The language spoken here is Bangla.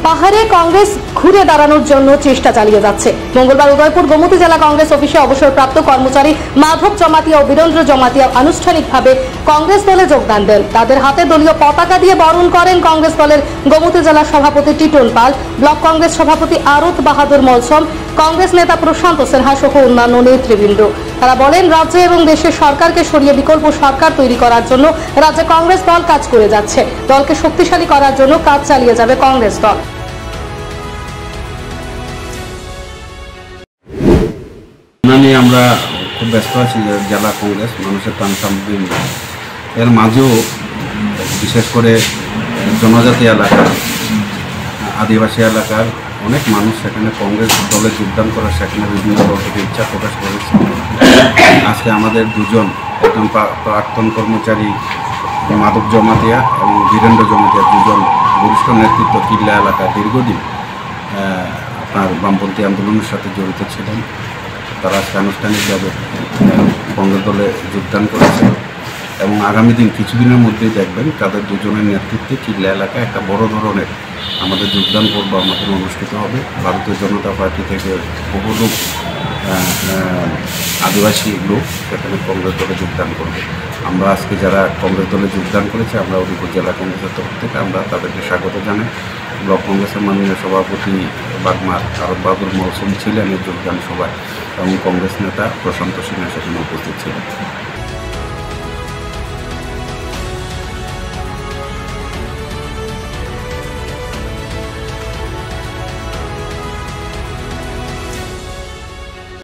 পাহাড়ে কংগ্রেস ঘুরে দাঁড়ানোর জন্য চেষ্টা চালিয়ে যাচ্ছে। মঙ্গলবার উদয়পুর গোমতী জেলা কংগ্রেস অফিসে অবসরপ্রাপ্ত কর্মচারী মাধব জমাতিয়া ও বীরেন্দ্র জমাতিয়া আনুষ্ঠানিকভাবে কংগ্রেস দলে যোগদান দেন। তাদের হাতে দলীয় পতাকা দিয়ে বরণ করেন কংগ্রেস দলের গোমতী জেলা সভাপতি টিটন পাল, ব্লক কংগ্রেস সভাপতি আরত বাহাদুর মলসম, কংগ্রেস নেতা প্রশান্ত সিনহা সহ অন্যান্য নেতৃবৃন্দ। তারা বলেন, রাজ্যে এবং দেশের সরকারকে সরিয়ে বিকল্প সরকার তৈরি করার জন্য রাজ্যে কংগ্রেস দল কাজ করে যাচ্ছে। দলকে শক্তিশালী করার জন্য কাজ চালিয়ে যাবে কংগ্রেস দল। নিয়ে আমরা খুব ব্যস্ত আছি। জেলা কংগ্রেস মানুষের প্রাণ সামগ্রী এর মাঝেও বিশেষ করে জনজাতি এলাকার, আদিবাসী এলাকার অনেক মানুষ সেখানে কংগ্রেস দলে যোগদান করার সেখানে বিভিন্ন দল থেকে ইচ্ছা প্রকাশ করেছে। আজকে আমাদের দুজন, একজন প্রাক্তন কর্মচারী মাধব জমাতিয়া এবং বীরেন্দ্র জমাতিয়া, দুজন বরিষ্ঠ নেতৃত্ব কিল্লা এলাকা দীর্ঘদিন আপনার বামপন্থী আন্দোলনের সাথে জড়িত ছিলেন। তারা আজকে আনুষ্ঠানিকভাবে কংগ্রেস দলে যোগদান করেছে এবং আগামী দিন কিছুদিনের মধ্যেই দেখবেন তাদের দুজনের নেতৃত্বে কিল্লা এলাকায় একটা বড় ধরনের আমাদের যোগদান পর্ব আমাদের অনুষ্ঠিত হবে। ভারতীয় জনতা পার্টি থেকে বহু লোক, আদিবাসী লোক সেখানে কংগ্রেস দলে যোগদান করবে। আমরা আজকে যারা কংগ্রেস দলে যোগদান করেছে, আমরা উদয়পুর জেলা কংগ্রেসের তরফ থেকে আমরা তাদেরকে স্বাগত জানাই। ব্লক কংগ্রেসের মাননীয় সভাপতি বাগমার আরত বাহাদুর মৌসুম ছিলেন এই যোগদান সভায় এবং কংগ্রেস নেতা প্রশান্ত সিনহা সেখানে উপস্থিত ছিলেন।